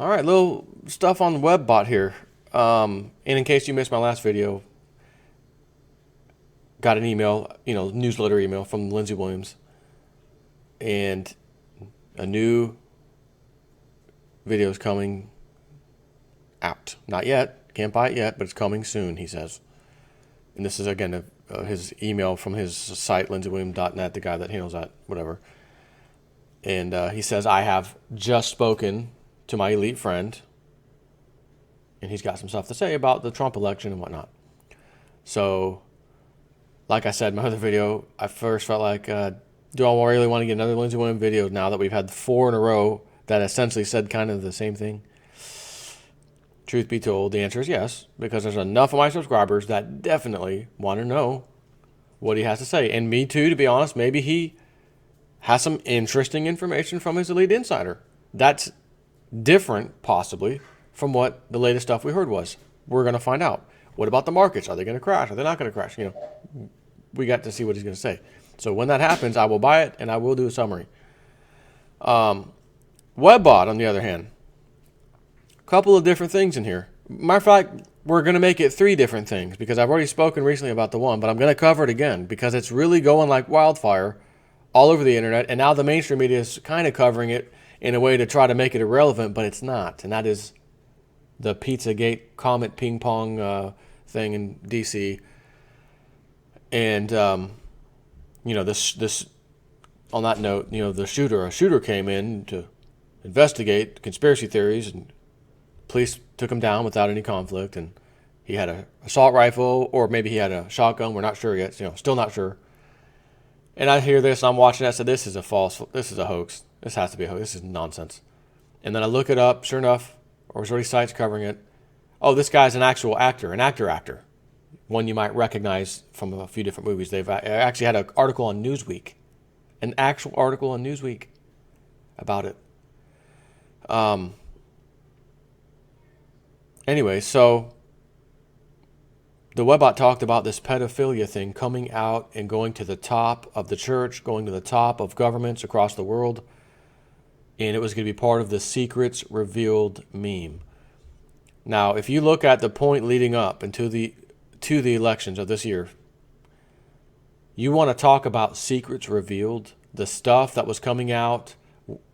All right, little stuff on Webbot here. And in case you missed my last video, got an email, newsletter email from Lindsey Williams, and a new video is coming out. Not yet, can't buy it yet, but it's coming soon, he says. And this is, again, his email from his site, lindseywilliams.net, the guy that handles that, whatever. And he says, I have just spoken to my elite friend, and he's got some stuff to say about the Trump election and whatnot. So, like I said in my other video, I first felt like, do I really want to get another Lindsey Williams video now that we've had 4 in a row that essentially said kind of the same thing? Truth be told, the answer is yes, because there's enough of my subscribers that definitely want to know what he has to say. And me too, to be honest, maybe he has some interesting information from his elite insider. That's different, possibly, from what the latest stuff we heard was. We're going to find out. What about the markets? Are they going to crash? Are they not going to crash? We got to see what he's going to say. So when that happens, I will buy it and I will do a summary. Webbot, on the other hand, a couple of different things in here. Matter of fact, we're going to make it 3 different things because I've already spoken recently about the one, but I'm going to cover it again because it's really going like wildfire all over the internet, and now the mainstream media is kind of covering it in a way to try to make it irrelevant, but it's not. And that is the Pizzagate Comet ping pong thing in D.C. And this on that note, a shooter came in to investigate conspiracy theories, and police took him down without any conflict, and he had an assault rifle, or maybe he had a shotgun. We're not sure yet. Still not sure. And I hear this, and I'm watching it. I said, this is a hoax. This has to be a hoax. This is nonsense. And then I look it up. Sure enough, or there's already sites covering it. Oh, this guy's an actual actor, an actor. One you might recognize from a few different movies. They've actually had an article on Newsweek, an actual article on Newsweek about it. Anyway, so the Webbot talked about this pedophilia thing coming out and going to the top of the church, going to the top of governments across the world, and it was going to be part of the Secrets Revealed meme. Now, if you look at the point leading up into the elections of this year, you want to talk about secrets revealed, the stuff that was coming out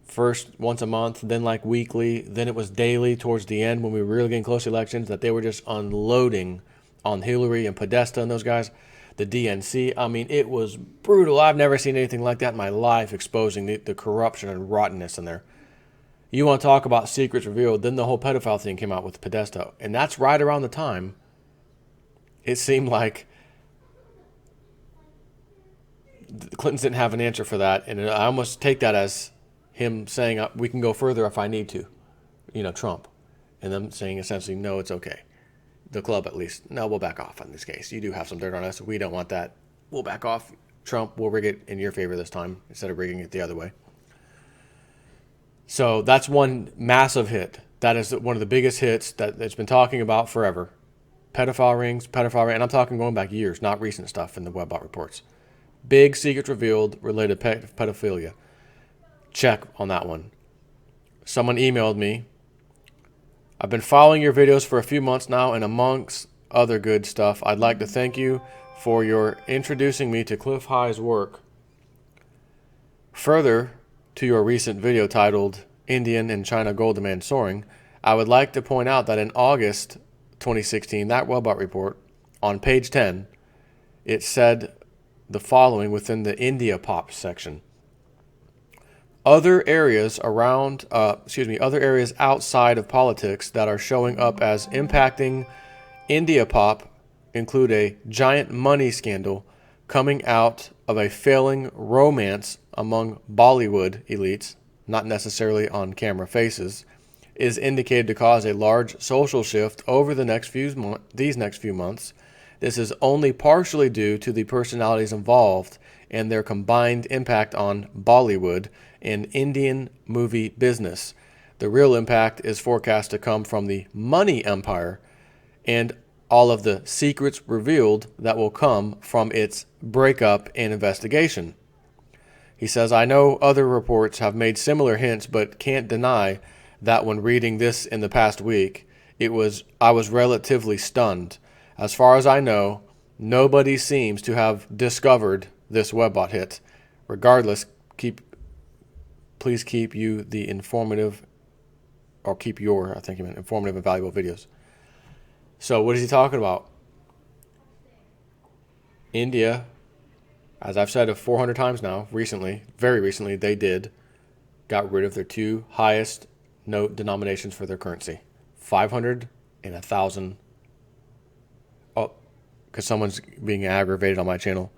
first once a month, then like weekly, then it was daily towards the end when we were really getting close to elections, that they were just unloading on Hillary and Podesta and those guys, the DNC. I mean, it was brutal. I've never seen anything like that in my life, exposing the corruption and rottenness in there. You want to talk about secrets revealed, then the whole pedophile thing came out with Podesta. And that's right around the time it seemed like the Clintons didn't have an answer for that. And I almost take that as him saying, we can go further if I need to, Trump. And them saying essentially, no, it's okay. The club, at least, no, we'll back off on this case. You do have some dirt on us. We don't want that. We'll back off. Trump, we'll rig it in your favor this time instead of rigging it the other way. So that's one massive hit. That is one of the biggest hits that it's been talking about forever. Pedophile rings, and I'm talking going back years, not recent stuff in the Webbot reports. Big secrets revealed related to pedophilia. Check on that one. Someone emailed me. I've been following your videos for a few months now, and amongst other good stuff, I'd like to thank you for your introducing me to Cliff High's work. Further to your recent video titled Indian and China Gold Demand Soaring, I would like to point out that in August 2016, that Webbot report, on page 10, it said the following within the India Pop section. Other areas outside of politics that are showing up as impacting India pop include a giant money scandal coming out of a failing romance among Bollywood elites, not necessarily on camera faces, is indicated to cause a large social shift over these next few months. This is only partially due to the personalities involved and their combined impact on Bollywood and Indian movie business. The real impact is forecast to come from the money empire and all of the secrets revealed that will come from its breakup and investigation. He says, I know other reports have made similar hints, but can't deny that when reading this in the past week, I was relatively stunned. As far as I know, nobody seems to have discovered this Webbot hit. Regardless, please keep you the informative, or keep your, I think you meant informative and valuable videos. So what is he talking about? India, as I've said 400 times now, very recently, they got rid of their two highest note denominations for their currency, 500 and 1,000. Oh, because someone's being aggravated on my channel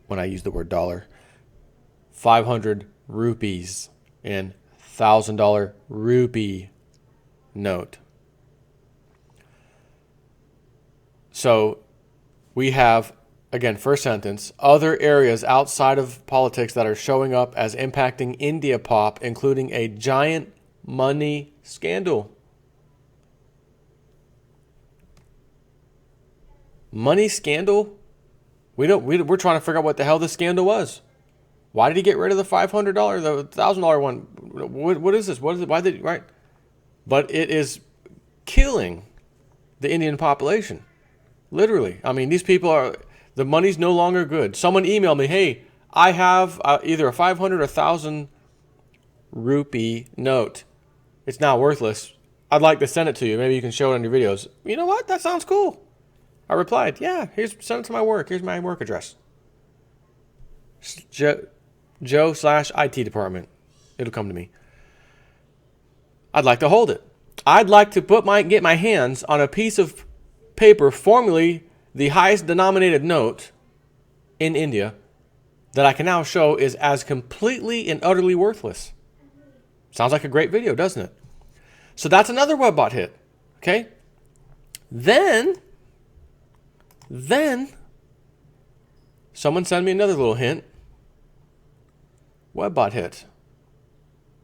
when I use the word dollar. 500 rupees and $1,000 rupee note. So we have, again, first sentence, other areas outside of politics that are showing up as impacting India pop, including a giant money scandal. Money scandal? We're trying to figure out what the hell this scandal was. Why did he get rid of the $500, the $1,000 one? What is this? What is it? Why did, right? But it is killing the Indian population. Literally. I mean, these people the money's no longer good. Someone emailed me, hey, I have either a 500 or 1,000 rupee note. It's now worthless. I'd like to send it to you. Maybe you can show it on your videos. You know what? That sounds cool. I replied, yeah, send it to my work. Here's my work address. Joe/IT department. It'll come to me. I'd like to hold it. I'd like to get my hands on a piece of paper, formerly the highest denominated note in India, that I can now show is as completely and utterly worthless. Sounds like a great video, doesn't it? So that's another Webbot hit. Okay? Then someone sent me another little hint. Webbot hit.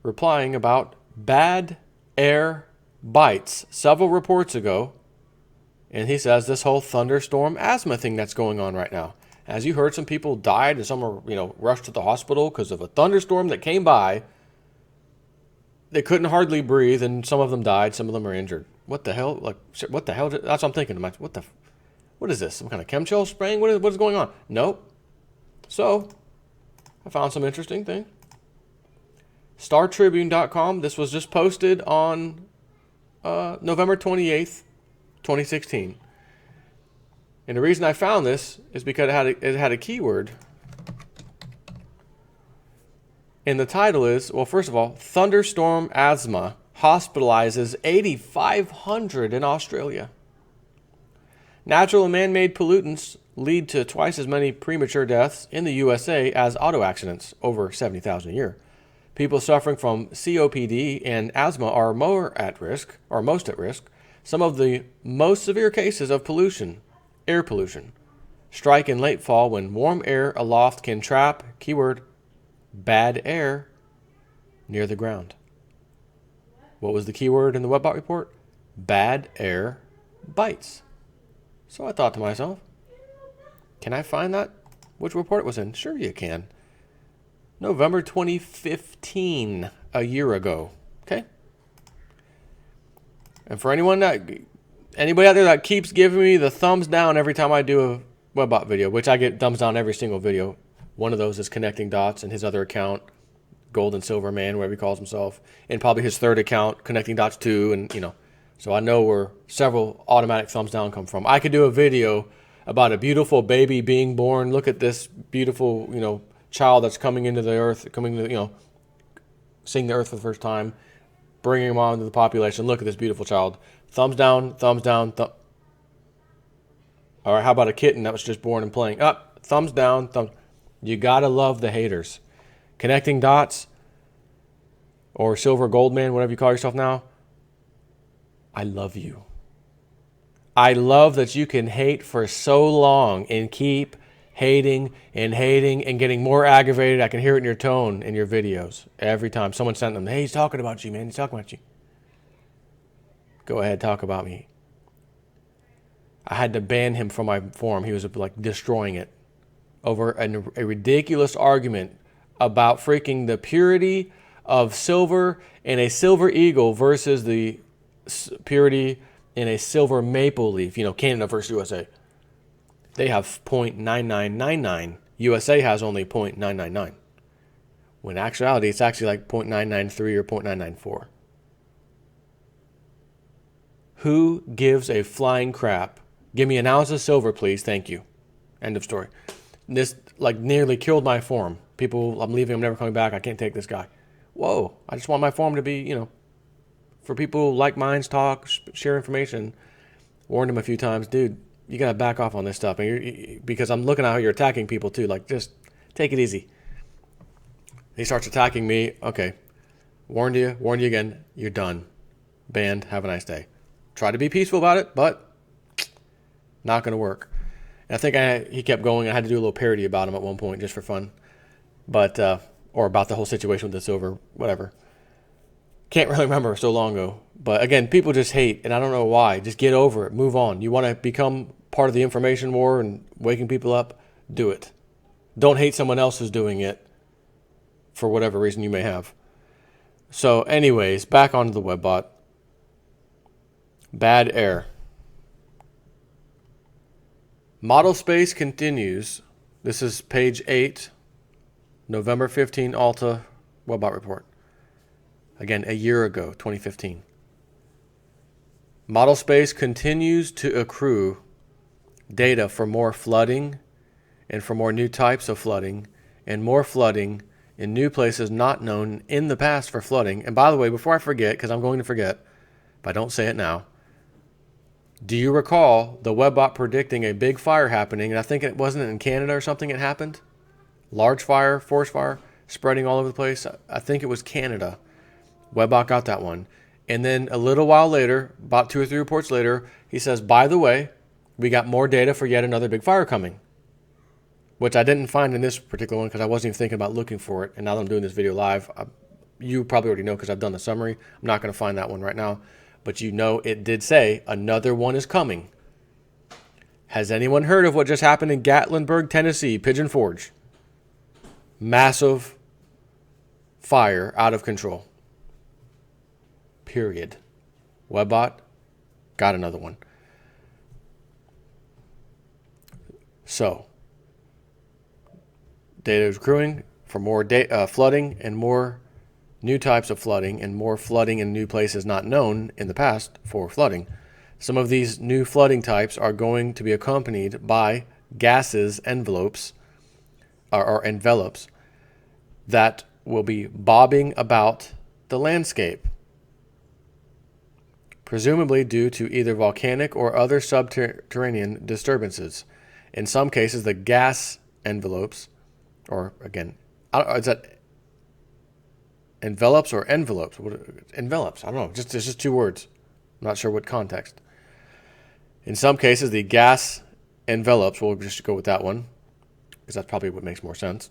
Replying about bad air bites several reports ago. And he says this whole thunderstorm asthma thing that's going on right now. As you heard, some people died and some were, rushed to the hospital because of a thunderstorm that came by. They couldn't hardly breathe, and some of them died. Some of them are injured. What the hell? What the hell? That's what I'm thinking. What is this? Some kind of chemtrail spraying? What is going on? Nope. So, I found some interesting thing. StarTribune.com. This was just posted on November 28th, 2016. And the reason I found this is because it had a keyword. And the title is, well, first of all, thunderstorm asthma hospitalizes 8,500 in Australia. Natural and man-made pollutants lead to twice as many premature deaths in the USA as auto accidents, over 70,000 a year. People suffering from COPD and asthma are most at risk. Some of the most severe cases of pollution, air pollution, strike in late fall when warm air aloft can trap, keyword, bad air, near the ground. What was the keyword in the Webbot report? Bad air bites. So I thought to myself, can I find that? Which report it was in? Sure you can. November 2015, a year ago. Okay? And for anybody out there that keeps giving me the thumbs down every time I do a Webbot video, which I get thumbs down every single video. One of those is Connecting Dots, and his other account, Gold and Silver Man, whatever he calls himself, and probably his third account, Connecting Dots 2, and so I know where several automatic thumbs down come from. I could do a video about a beautiful baby being born. Look at this beautiful, child that's coming into the earth, seeing the earth for the first time, bringing him on to the population. Look at this beautiful child. Thumbs down, thumbs down. All right, how about a kitten that was just born and playing? Up, thumbs down, thumbs. You gotta love the haters. Connecting Dots or Silver Gold Man, whatever you call yourself now. I love you. I love that you can hate for so long and keep hating and getting more aggravated. I can hear it in your tone in your videos every time. Someone sent them, hey, he's talking about you, man. He's talking about you. Go ahead, talk about me. I had to ban him from my forum. He was destroying it over a ridiculous argument about freaking the purity of silver in a silver eagle versus the purity in a silver maple leaf. Canada versus USA. They have 0.9999. USA has only 0.999. When in actuality, it's actually like 0.993 or 0.994. Who gives a flying crap? Give me an ounce of silver, please. Thank you. End of story. This nearly killed my forum. People, I'm leaving. I'm never coming back. I can't take this guy. Whoa. I just want my forum to be, for people like minds talk, share information. Warned him a few times. Dude, you got to back off on this stuff. Because I'm looking at how you're attacking people too. Just take it easy. He starts attacking me. Okay. Warned you again. You're done. Banned. Have a nice day. Try to be peaceful about it, but not going to work. And I think he kept going. I had to do a little parody about him at one point just for fun. But, or about the whole situation with the silver, whatever. Can't really remember, so long ago. But again, people just hate, and I don't know why. Just get over it. Move on. You want to become part of the information war and waking people up? Do it. Don't hate someone else who's doing it for whatever reason you may have. So anyways, back onto the Webbot. Bad air. Model space continues. This is page 8, November 15, Alta Webbot report. Again, a year ago, 2015. Model space continues to accrue data for more flooding and for more new types of flooding and more flooding in new places not known in the past for flooding. And by the way, before I forget, because I'm going to forget, if I don't say it now, do you recall the Webbot predicting a big fire happening? And I think it wasn't in Canada or something it happened? Large fire, forest fire, spreading all over the place. I think it was Canada. Webbot got that one. And then a little while later, about 2 or 3 reports later, he says, by the way, we got more data for yet another big fire coming. Which I didn't find in this particular one because I wasn't even thinking about looking for it. And now that I'm doing this video live, you probably already know because I've done the summary. I'm not going to find that one right now. But it did say another one is coming. Has anyone heard of what just happened in Gatlinburg, Tennessee, Pigeon Forge? Massive fire out of control. Period. Webbot got another one. So, data is accruing for more flooding and more new types of flooding and more flooding in new places not known in the past for flooding. Some of these new flooding types are going to be accompanied by gases envelopes or envelopes that will be bobbing about the landscape, presumably due to either volcanic or other subterranean disturbances. In some cases, the gas envelopes, or again, is that envelops or envelopes? Envelops. I don't know. It's just 2 words. I'm not sure what context. In some cases, the gas envelopes, we'll just go with that one, because that's probably what makes more sense,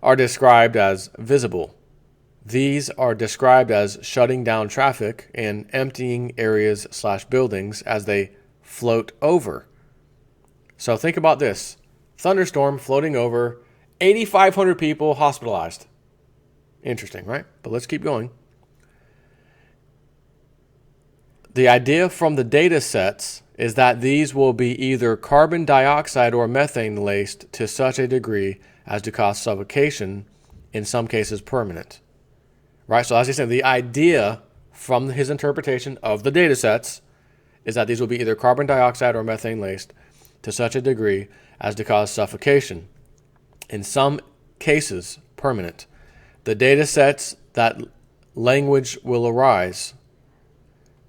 are described as visible. These are described as shutting down traffic and emptying areas / buildings as they float over. So think about this. Thunderstorm floating over, 8,500 people hospitalized. Interesting, right? But let's keep going. The idea from the data sets is that these will be either carbon dioxide or methane laced to such a degree as to cause suffocation, in some cases permanent. Right? So as he said, the idea from his interpretation of the data sets is that these will be either carbon dioxide or methane laced to such a degree as to cause suffocation, in some cases permanent. The data sets that language will arise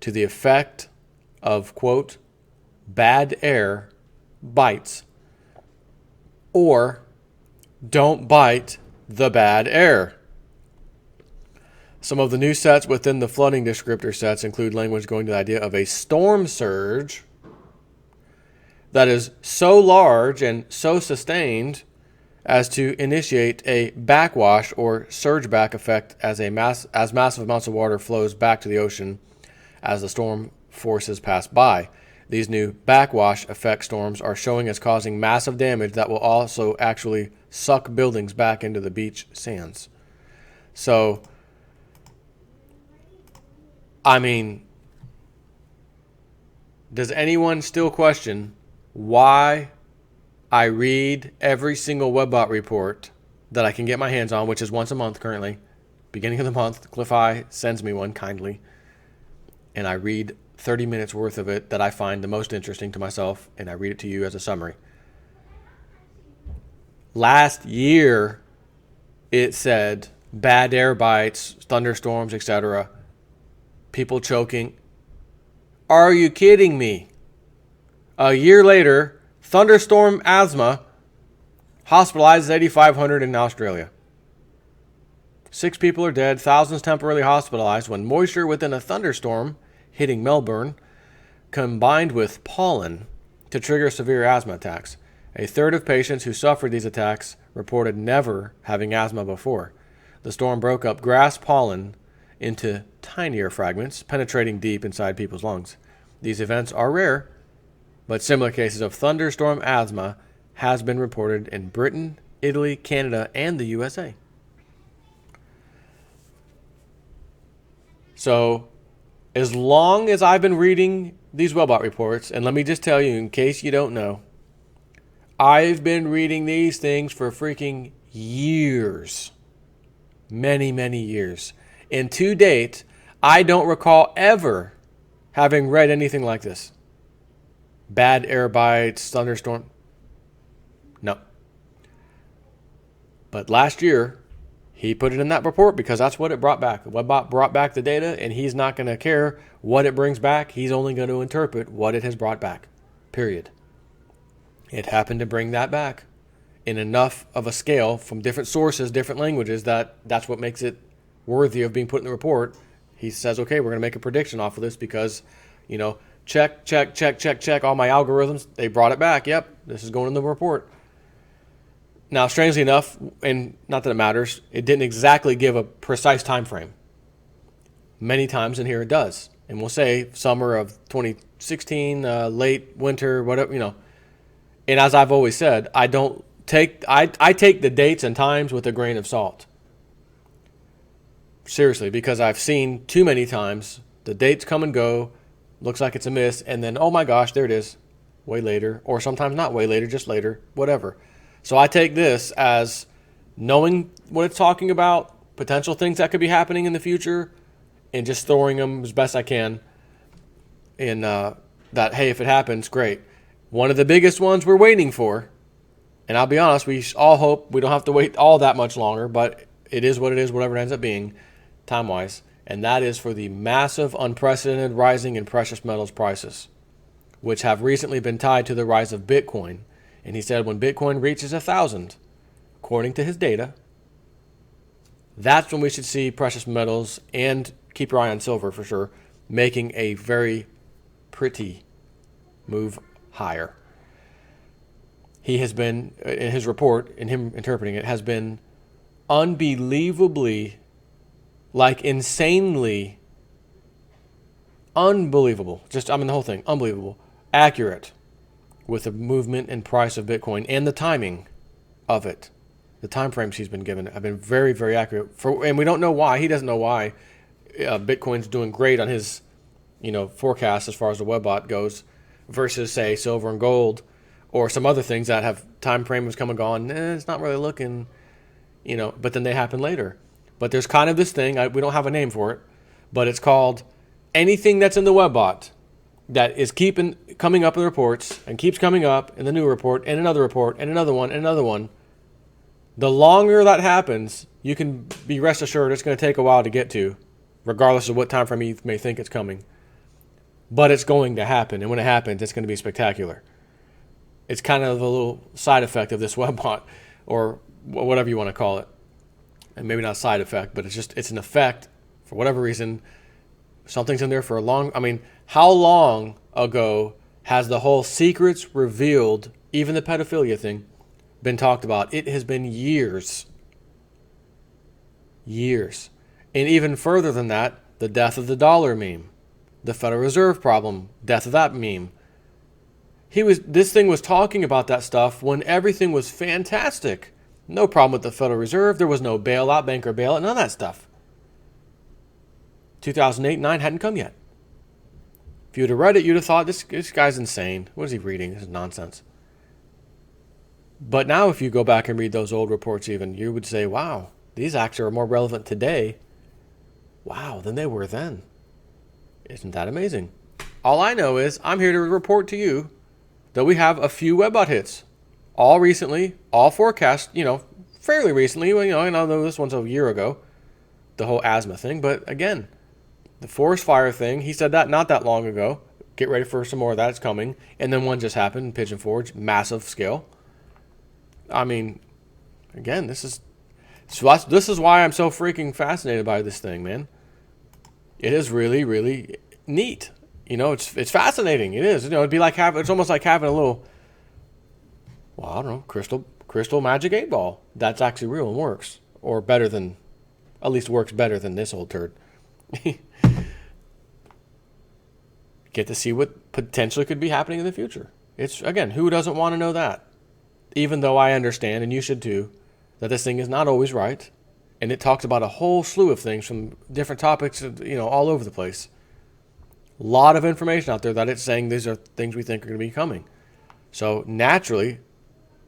to the effect of, quote, bad air bites, or don't bite the bad air. Some of the new sets within the flooding descriptor sets include language going to the idea of a storm surge that is so large and so sustained as to initiate a backwash or surge back effect as massive amounts of water flows back to the ocean as the storm forces pass by. These new backwash effect storms are showing as causing massive damage that will also actually suck buildings back into the beach sands. So I mean, does anyone still question why I read every single Webbot report that I can get my hands on, which is once a month currently? Beginning of the month, Cliff Eye sends me one kindly, and I read 30 minutes worth of it that I find the most interesting to myself, and I read it to you as a summary. Last year, it said bad air bites, thunderstorms, etc., people choking. Are you kidding me? A year later, thunderstorm asthma, hospitalized 8,500 in Australia. 6 people are dead, thousands temporarily hospitalized when moisture within a thunderstorm hitting Melbourne combined with pollen to trigger severe asthma attacks. A third of patients who suffered these attacks reported never having asthma before. The storm broke up grass pollen into tinier fragments, penetrating deep inside people's lungs. These events are rare, but similar cases of thunderstorm asthma has been reported in Britain, Italy, Canada, and the USA. So, as long as I've been reading these Webbot reports, and let me just tell you, in case you don't know, I've been reading these things for freaking years. Many, many years. And to date, I don't recall ever having read anything like this. Bad air bites, thunderstorm. No. But last year, he put it in that report because that's what it brought back. Webbot brought back the data, and he's not going to care what it brings back. He's only going to interpret what it has brought back. Period. It happened to bring that back in enough of a scale from different sources, different languages, that's what makes it worthy of being put in the report. He says, okay, we're going to make a prediction off of this because, check, all my algorithms, they brought it back. Yep, this is going in the report. Now, strangely enough, and not that it matters, it didn't exactly give a precise time frame. Many times in here it does. And we'll say summer of 2016, late winter, whatever, And as I've always said, I take the dates and times with a grain of salt. Seriously, because I've seen too many times the dates come and go, looks like it's a miss, and then, oh my gosh, there it is, way later, or sometimes not way later, just later, whatever. So I take this as knowing what it's talking about, potential things that could be happening in the future, and just throwing them as best I can in that, hey, if it happens, great. One of the biggest ones we're waiting for, and I'll be honest, we all hope we don't have to wait all that much longer, but it is what it is, whatever it ends up being, time-wise, and that is for the massive, unprecedented rising in precious metals prices, which have recently been tied to the rise of Bitcoin. And he said when Bitcoin reaches 1,000, according to his data, that's when we should see precious metals, and keep your eye on silver for sure, making a very pretty move higher. He has been, in his report, in him interpreting it, has been unbelievably, insanely unbelievable. The whole thing, unbelievable, accurate with the movement and price of Bitcoin and the timing of it. The time frames he's been given have been very, very accurate. And we don't know why. He doesn't know why Bitcoin's doing great on his, forecast as far as the Webbot goes, versus, say, silver and gold, or some other things that have time frames come and gone. It's not really looking, but then they happen later. But there's kind of this thing, we don't have a name for it, but it's called anything that's in the Webbot that is coming up in the reports and keeps coming up in the new report and another report and another one and another one. The longer that happens, you can be rest assured it's going to take a while to get to, regardless of what time frame you may think it's coming. But it's going to happen, and when it happens, it's going to be spectacular. It's kind of a little side effect of this Webbot, or whatever you want to call it. And maybe not a side effect, but it's an effect, for whatever reason. Something's in there for how long ago has the whole secrets revealed, even the pedophilia thing, been talked about? It has been years. Years. And even further than that, the death of the dollar meme. The Federal Reserve problem, death of that meme. This thing was talking about that stuff when everything was fantastic. No problem with the Federal Reserve. There was no bailout, banker bailout, none of that stuff. 2008, 9 hadn't come yet. If you'd have read it, you'd have thought, this guy's insane. What is he reading? This is nonsense. But now if you go back and read those old reports even, you would say, wow, these actually are more relevant today, than they were then. Isn't that amazing? All I know is I'm here to report to you that we have a few Webbot hits. All recently, all forecast, fairly recently. I know this one's a year ago, the whole asthma thing. But again, the forest fire thing, he said that not that long ago. Get ready for some more of that. It's coming. And then one just happened in Pigeon Forge, massive scale. I mean, again, this is why I'm so freaking fascinated by this thing, man. It is really, really neat. It's fascinating. It is. It'd be like it's almost like having a little, I don't know, crystal magic 8-ball. That's actually real and works, or at least works better than this old turd. Get to see what potentially could be happening in the future. It's, again, who doesn't want to know that? Even though I understand, and you should too, that this thing is not always right. And it talks about a whole slew of things from different topics, all over the place. A lot of information out there that it's saying these are things we think are going to be coming. So naturally,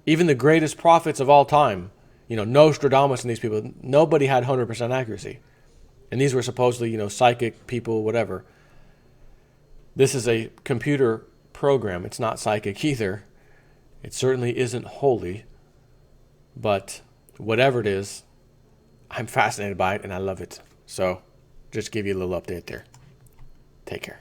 even the greatest prophets of all time, Nostradamus and these people, nobody had 100% accuracy. And these were supposedly, psychic people, whatever. This is a computer program. It's not psychic either. It certainly isn't holy. But whatever it is, I'm fascinated by it and I love it. So just give you a little update there. Take care.